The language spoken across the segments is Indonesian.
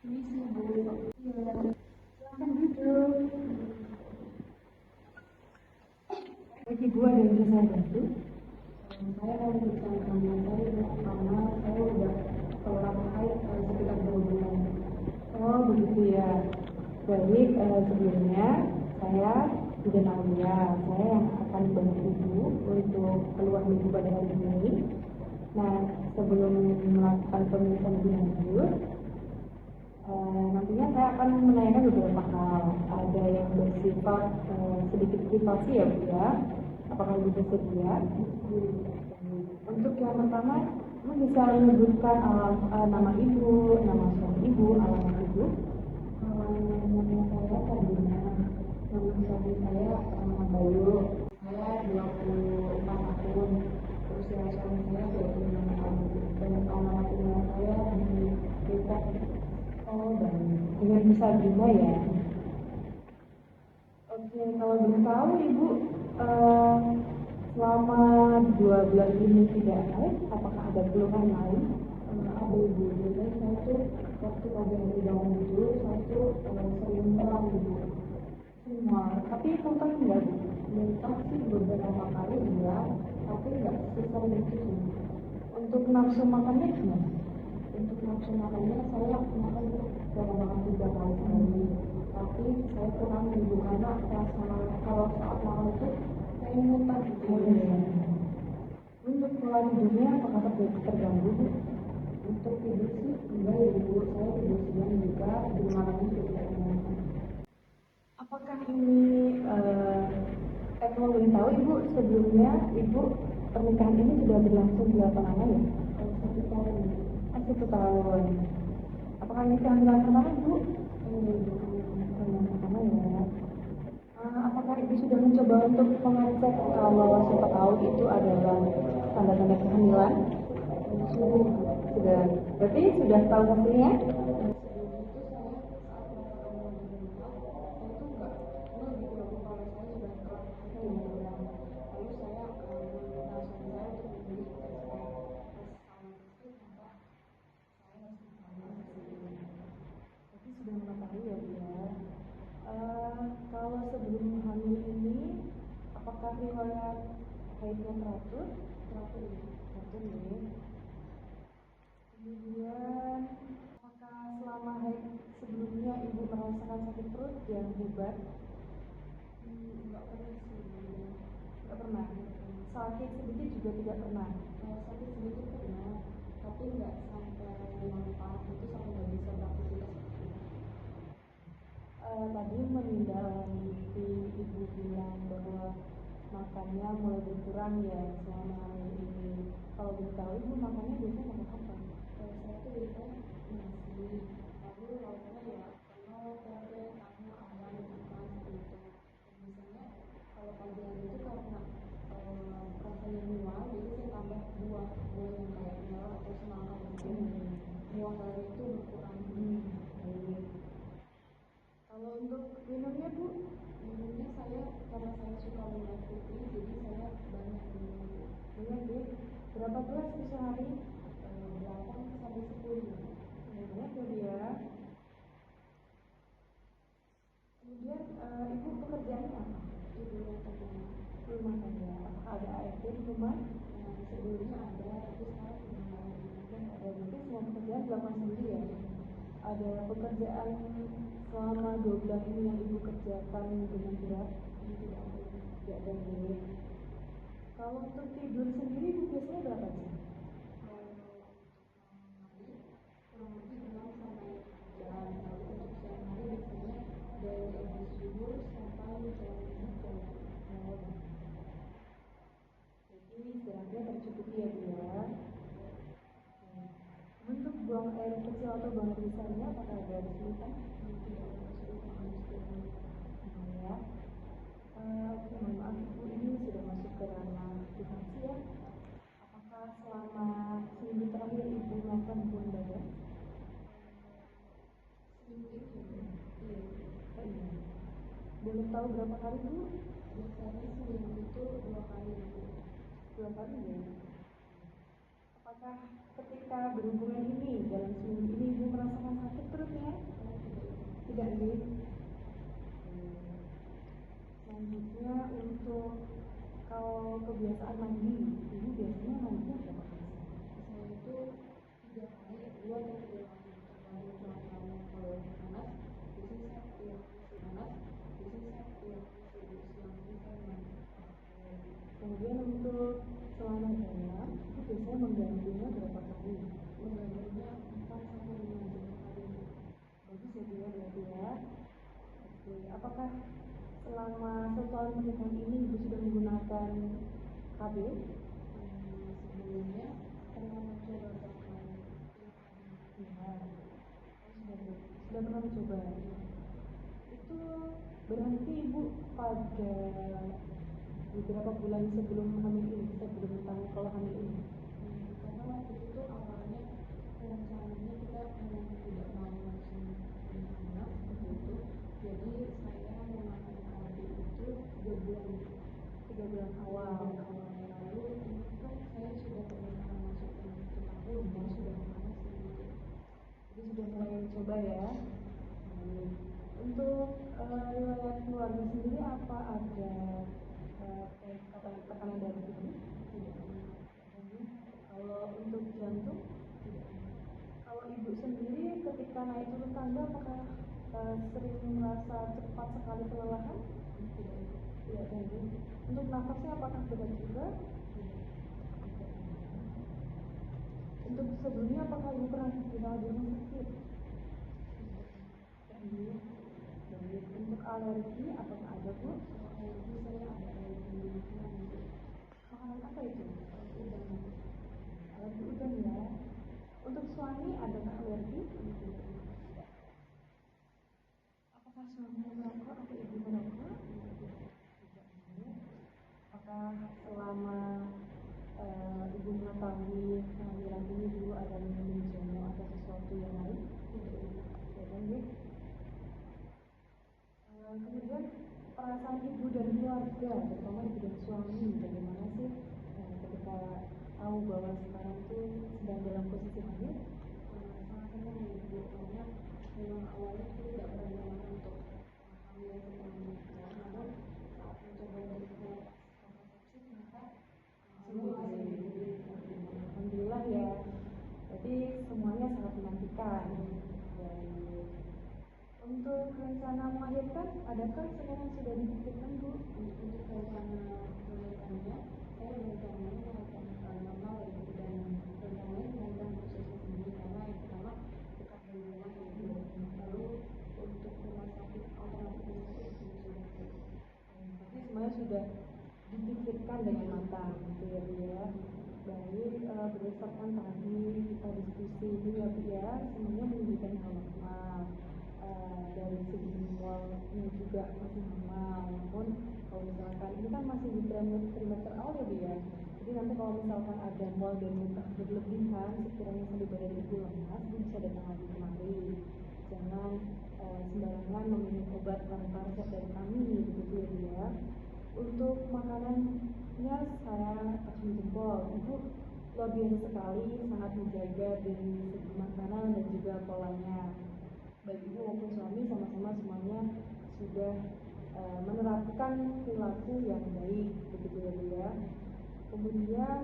Ini sih Bu. Iya. Silahkan duduk. Bagi Bu ada yang bisa saya bantu? Saya mau bicara sama saya karena saya udah keluar haid sekitar 2 bulan. Oh begitu ya. Baik, sebelumnya saya tidak Naulia. Saya yang akan bantu Ibu untuk keluar Ibu pada hari ini. Nah, sebelum melakukan pemeriksaan lebih lanjut, nantinya saya akan menanyakan beberapa hal. Ada yang bersifat sedikit privasi ya Bu ya. Apakah Ibu bersedia? Untuk yang pertama, Ibu bisa menyebutkan nama Ibu, nama suami Ibu, alamat Ibu. Nama saya Karina, nama suami saya Bayu. Saya 24 tahun, usia suami saya 26 tahun, dan alamat email saya di Depok. Oh, baik. Dengan bisa juga ya. Oke, kalau boleh tahu Ibu, selama 2 bulan ini tidak haid, apakah ada keluhan lain? Ada Ibu, biasanya saya tuh waktu pagi hari bangun tidur, saya tuh sering mual Ibu. Semua, tapi muntah enggak Bu? Muntah sih beberapa kali iya, tapi enggak sesering itu sih. Untuk nafsu makannya gimana? Untuk nafsu makannya saya makan dalam makan 3 kali sehari, tapi saya kurang Ibu karena rasa kalau saat makan itu pengen muntah gitu. Untuk pola tidurnya apakah terganggu Bu? Untuk tidur sih enggak ya Ibu, saya tidur siang juga, di malamnya juga tidak menyenangkan. Apakah ini kalau boleh tahu Ibu, sebelumnya Ibu pernikahan ini sudah berlangsung berapa lama ya? 1 tahun. 1 tahun. Apakah ini kehamilan pertama Ibu? Kehamilan pertama ya. Apakah Ibu sudah mencoba untuk mengecek kalau siapa tahu itu adalah tanda-tanda kehamilan? Sudah. Berarti sudah tahu hasilnya? Sudah mengetahui ya Bu ya. Kalau sebelum hamil ini, apakah riwayat haidnya teratur? Teratur ya. Kemudian, apakah selama haid sebelumnya Ibu merasakan sakit perut yang hebat? Enggak pernah sih. Enggak pernah. Sakit sedikit juga tidak pernah. Sakit sedikit pernah, tapi enggak sampai yang parah itu sampai nggak bisa beraktivitas. Tadi menindaklanjuti Ibu bilang bahwa makannya mulai berkurang ya selama hamil ini. Kalau boleh tahu Ibu makannya biasanya makan apa? Saya tuh biasanya nasi, lalu lauknya ya telur, tempe, tahu, ayam, ikan gitu. Biasanya kalau pagi hari itu karena rasanya mual, jadi saya tambah buah yang kayak melon atau semangka gitu. Mual lain itu berkurang. Kalau untuk minumnya Bu, minumnya saya karena saya suka minum putih, jadi saya banyak minum. Banyak Bu. Berapa gelas sehari? 8 sampai 10. Banyak ya Bu ya. Kemudian Ibu pekerjaannya apa? Ibu rumah tangga. Apakah ada ART di rumah? Sebelumnya ada, tapi sekarang sudah ada. Berarti semua pekerjaan dilakukan sendiri ya? Ada pekerjaan selama 2 bulan ini yang Ibu kerjakan dengan berat? Tidak ada Bu. Kalau untuk tidur sendiri Ibu biasanya berapa jam? Kurang lebih 6 sampai jam. Lalu untuk siang hari biasanya dari jam subuh sampai jam 3. Jadi istirahatnya tercukupi ya Bu ya. Untuk buang air kecil atau buang air besarnya apakah ada kesulitan? Tidak ada kesulitan ya. Mohon maaf Ibu, ini sudah masuk ke ranah privasi ya. Apakah selama seminggu terakhir Ibu melakukan hubungan badan? Seminggu iya. Oh iya. Boleh tahu berapa kali Bu? Biasanya seminggu itu 2 kali Bu. 2 kali ya. Apakah ketika berhubungan ini dalam seminggu ini ibu merasakan sakit perutnya? Tidak, Bu. Selanjutnya untuk kalau kebiasaan mandi, ibu biasanya mandinya berapa kali? Saya itu 3 kali, 2 atau 3 kali tergantung cuacanya. Kalau panas, biasanya saya panas, biasanya saya siang ini saya mandi. Kemudian untuk celana dalam, itu biasanya menggantinya berapa kali? Menggantinya 4 sampai 5 kali. Bagus ya Bu ya, berarti ya. Oke, apakah selama 1 tahun pernikahan ini ibu sudah menggunakan KB? Sebelumnya pernah mencoba berkali. Ya, sudah pernah mencoba. Itu berhenti ibu pada beberapa bulan sebelum hamil ini, sebelum tahu kalau hamil ini. Karena waktu itu awalnya rencananya kita memang tidak mau langsung punya anak seperti itu. Jadi saya memakan KB itu 3 bulan awal. Lalu itu kan saya sudah pernah masuk ke 1 tahun, jadi sudah lama sedikit. Jadi sudah mulai mencoba ya. Untuk riwayat keluarga sendiri apa ada tekanan darah tinggi? Kalau untuk jantung, kalau ibu sendiri ketika naik turun tangga apakah sering merasa cepat sekali kelelahan? Tidak tentu. Untuk nafasnya apakah berat juga? Untuk sebelumnya apakah ibu pernah dirawat di rumah sakit? Baik. Untuk alergi apakah ada Bu? Alergi saya ada alergi Makanan apa itu? udang. Alergi udang ya. Untuk suami adakah alergi? Apakah suami merokok atau ibu merokok? Apakah selama ibu mengetahui kehamilan ini dulu ada minum jamu atau sesuatu yang lain? Tidak. Kemudian perasaan ibu dan keluarga, terutama ibu dan suami, bagaimana sih ketika tahu bahwa sekarang itu sedang dalam posisi hamil? Sangat senang ya ibu, karena memang awalnya itu tidak berencana untuk hamil setelah menikah, namun saat mencoba untuk kontrasepsi ternyata Alhamdulillah ya. Jadi semuanya sangat menantikan. Untuk rencana melahirkan, adakah sekarang sudah dipikirkan Bu? Untuk rencana melahirkannya, saya berencana melahirkan normal dan rencananya melahirkan prosesnya sendiri karena yang pertama dekat dari rumah ya ibu. Lalu untuk rumah sakit alternatifnya itu sudah Tapi semuanya sudah dipikirkan dengan matang, gitu ya Bu ya. Baik, berdasarkan tadi kita diskusi ini ya Bu ya, semuanya menunjukkan hal normal. Dari segi awalnya juga masih normal, namun kalau misalkan ini kan masih di trimester awal ya Bu ya. Jadi nanti kalau misalkan ada mual dan muntah berlebihan, sekiranya sampai badan ibu lemas, ibu bisa datang lagi kemari. Jangan sembarangan meminum obat tanpa resep dari kami, begitu ya Bu ya. Untuk makanannya saya kasih jempol, ibu luar biasa sekali, sangat menjaga dari segi makanan dan juga polanya. Baik ibu maupun suami sama-sama semuanya sudah menerapkan perilaku yang baik, begitu ya Bu ya. Kemudian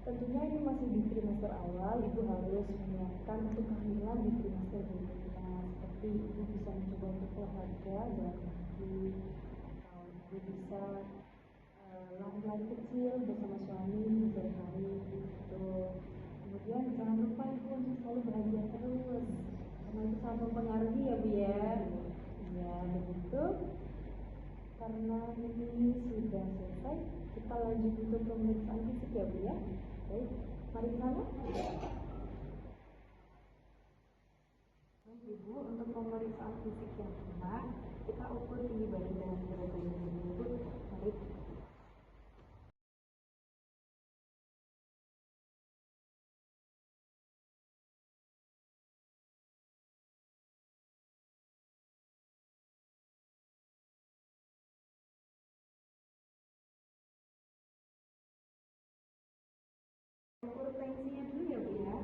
tentunya ini masih di trimester awal, ibu harus menyiapkan untuk kehamilan di trimester berikutnya. Seperti ibu bisa mencoba untuk olahraga, jalan kaki, atau ibu bisa lari-lari kecil bersama suami sore hari gitu. Kemudian jangan lupa ibu untuk selalu berhadiah terus, karena itu sangat mempengaruhi ya Bu ya. Ya begitu. Karena ini sudah selesai, kita lanjut untuk pemeriksaan fisik ya Bu ya. Baik, mari ke sana. Baik Ibu, untuk pemeriksaan fisik yang pertama, kita ukur tinggi badan dan berat badan Ibu. Mari. Ukur tensinya dulu ya Bu ya.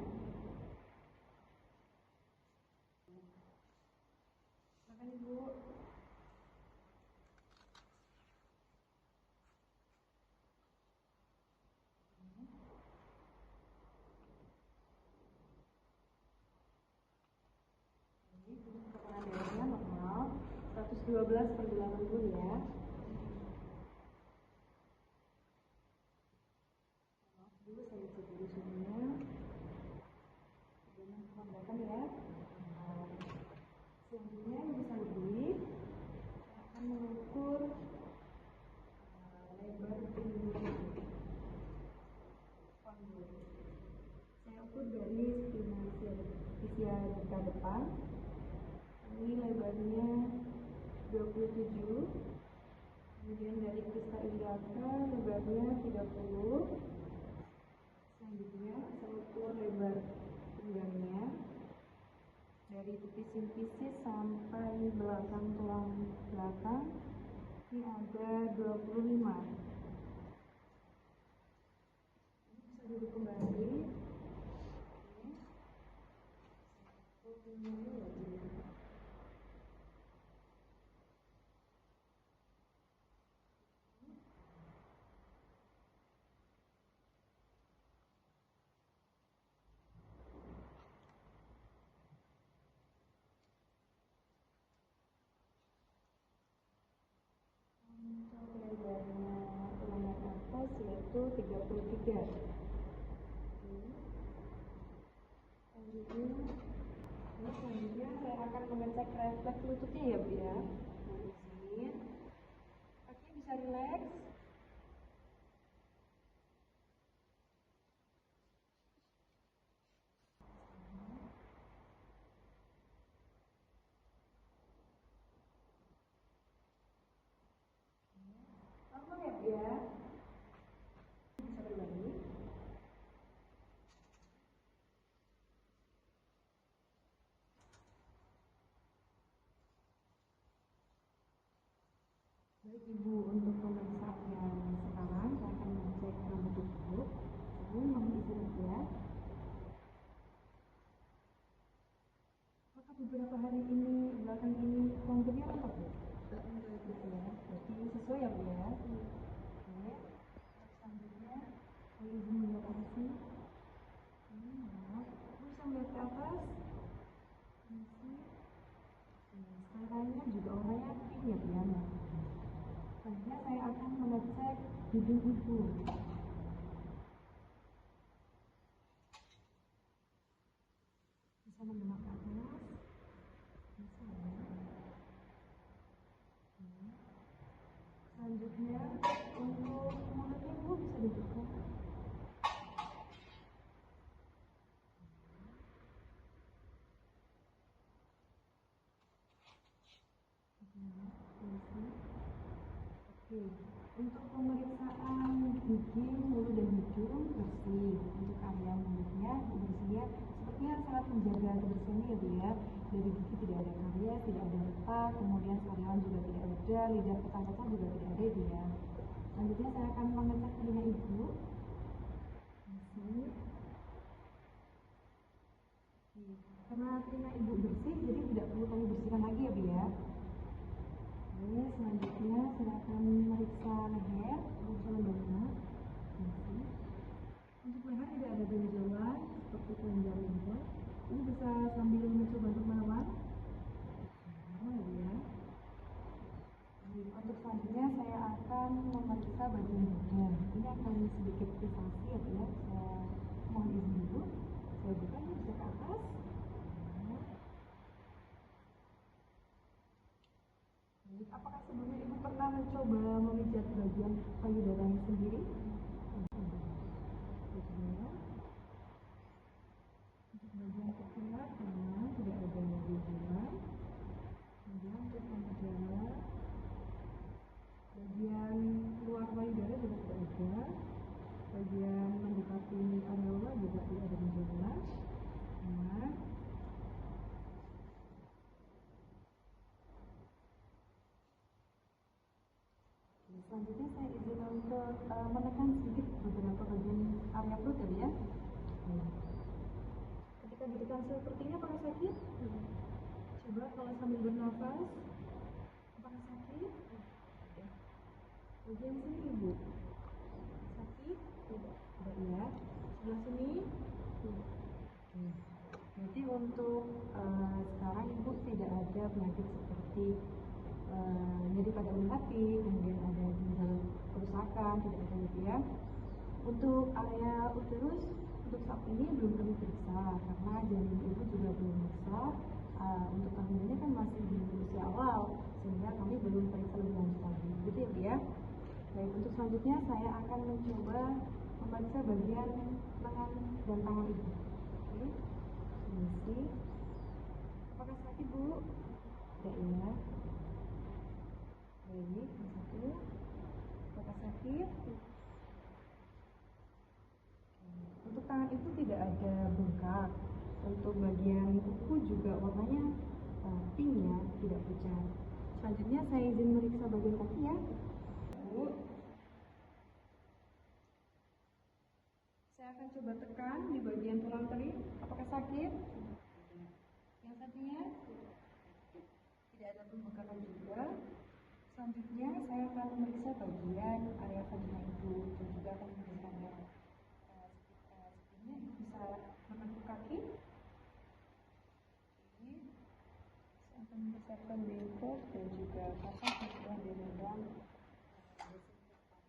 12/8 ya. Maaf dulu saya cek dulu suhunya. Jangan kelambatan ya. Selanjutnya yang bisa lebih, saya akan mengukur lebar pinggul panggul. Saya ukur dari spinasia depan. Ini lebarnya 27, kemudian dari krista iliaka lebarnya 30. Selanjutnya saya ukur lebar pinggangnya dari tepi simfisis sampai belakang tulang belakang, ini ada 25. Ini bisa duduk kembali. Lebarnya lengan atas yaitu 33. Selanjutnya saya akan mengecek refleks lututnya ya Bu ya. Izin. Kaki bisa rileks. Normal ya Bu ya. Bisa berbalik. Baik Ibu, untuk pemeriksaan yang sekarang saya akan mengecek rambut Ibu. Jadi mohon izin ya. Apakah beberapa hari ini, belakang ini rambutnya rontok Bu? Ya, berarti sesuai ya Bu ya. Oke. Selanjutnya saya izin melihat atasnya. Maaf, Bu bisa melihat ke atas. Suaranya juga orangnya pink ya Bu ya. Selanjutnya saya akan mengecek hidung Ibu. Bisa mendemak ke atas. Bisa ya. Selanjutnya untuk mulutnya Bu bisa dibuka. Oke, untuk pemeriksaan gigi, mulut dan hidung bersih. Untuk area mulutnya bersihnya sepertinya sangat menjaga kebersihannya ya Bu ya. Dari gigi tidak ada karies, tidak ada retak, kemudian sariawan juga tidak ada, lidah kecang-kecang juga tidak ada Bu ya. Selanjutnya saya akan mengecek telinga Ibu. Karena telinga Ibu bersih, jadi tidak perlu kami bersihkan lagi ya Bu ya. Oke, selanjutnya saya akan memeriksa leher, berusaha mendengar. Untuk leher tidak ada benjolan seperti kelenjar leher. Ini bisa sambil mencoba untuk melawan. Ya. Untuk selanjutnya saya akan memeriksa bagian dada. Ini akan sedikit privasi ya Bu ya. Saya mohon izin dulu. Saya buka ini bisa ke atas. Apakah sebelumnya Ibu pernah mencoba memijat bagian payudaranya sendiri? Untuk bagian kepala, tidak ada benjolan. Kemudian untuk payudara, bagian luar payudara juga tidak ada. Bagian mendekati areola juga tidak ada benjolan. Selanjutnya saya izin untuk menekan sedikit beberapa bagian area perut ya. Ketika ditekan seperti ini apakah sakit? Coba kalau sambil bernafas, apakah sakit? Bagian sini Ibu, sakit? Tidak ya. Sebelah sini? Jadi untuk sekarang Ibu tidak ada penyakit seperti nyeri pada ulu hati, kemudian ada ginjal kerusakan, tidak ada gitu ya. Untuk area uterus untuk saat ini belum kami periksa karena janin ibu juga belum besar. Untuk kehamilannya kan masih di usia awal sehingga kami belum periksa lebih lanjut lagi, gitu ya Bu ya. Baik, untuk selanjutnya saya akan mencoba memeriksa bagian lengan dan tangan ibu. Oke, permisi. Apakah sakit Bu? Tidak ya. Baik, yang satu. Apakah sakit? Untuk tangan itu tidak ada bengkak. Untuk bagian kuku juga warnanya pink ya, tidak pucat. Selanjutnya saya izin meriksa bagian kaki ya. Bu, saya akan coba tekan di bagian tulang terik. Apakah sakit? Yang satunya tidak ada pembengkakan juga. Selanjutnya saya akan memeriksa bagian area vagina ibu dan juga akan memberikan darah. Sepertinya ibu bisa menekuk kaki. Oke, saya akan mempersiapkan bengkok dan juga pasang sesudah dengan desinfektan.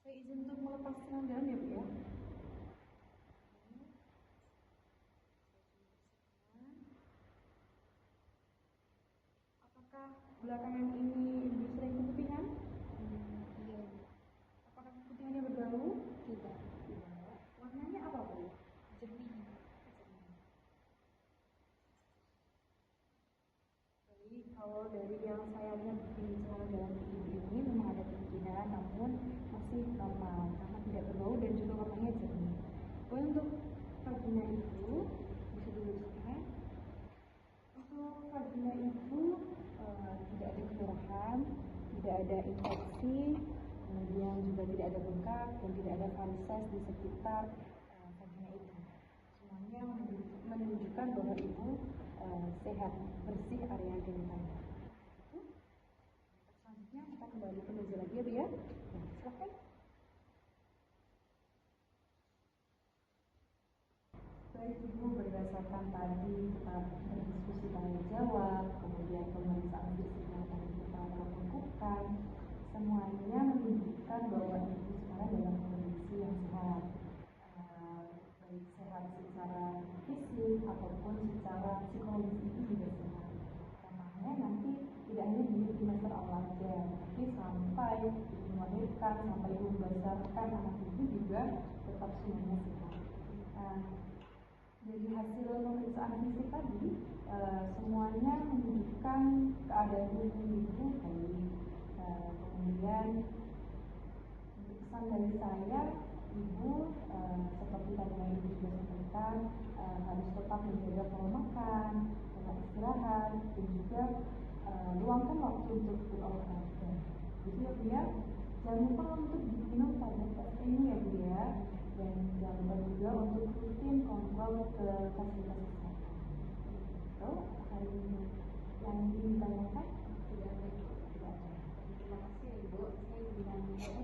Saya izin untuk melepas celana dalam ya Bu ya. Apakah belakangan ini ibu sering keputihan? Iya. Apakah keputihannya berbau? Tidak. Tidak. Warnanya apa Bu? Jernih. Jadi kalau dari yang saya lihat di celana dalam ibu ini memang ada keputihan, namun masih normal karena tidak berbau dan juga warnanya jernih. Kemudian untuk vagina ibu bisa diluruskan. Untuk vagina ibu tidak ada kemerahan, tidak ada infeksi, kemudian juga tidak ada bengkak dan tidak ada varises di sekitar vagina ibu. Semuanya menunjukkan bahwa ibu sehat, bersih area genitalnya. Itu. Selanjutnya kita kembali ke meja lagi ya Bu ya. Nah, silakan. Baik Ibu, berdasarkan tadi kita berdiskusi tanya jawab, kemudian pemeriksaan fisik yang tadi kita lakukan, semuanya menunjukkan bahwa ibu sekarang dalam kondisi yang sehat, baik sehat secara fisik ataupun secara psikologis itu juga sehat. Makanya nanti tidak hanya di semester awal saja, tapi sampai ibu melahirkan, sampai ibu membesarkan anak ibu juga tetap semuanya sehat. Dari hasil pemeriksaan fisik tadi, semuanya menunjukkan keadaan tubuh ibu baik. Kemudian untuk pesan dari saya, ibu seperti tadi yang ibu sudah sampaikan, harus tetap menjaga pola makan, tetap istirahat, dan juga luangkan waktu untuk berolahraga. Jadi ya Bu ya, jangan lupa untuk minum tablet ini ya Bu ya. Dan jangan lupa juga untuk rutin kontrol ke fasilitas kesehatan. So, hari ini yang ingin ditanyakan tidak ada. Terima kasih Ibu. Saya ingin menanyakan.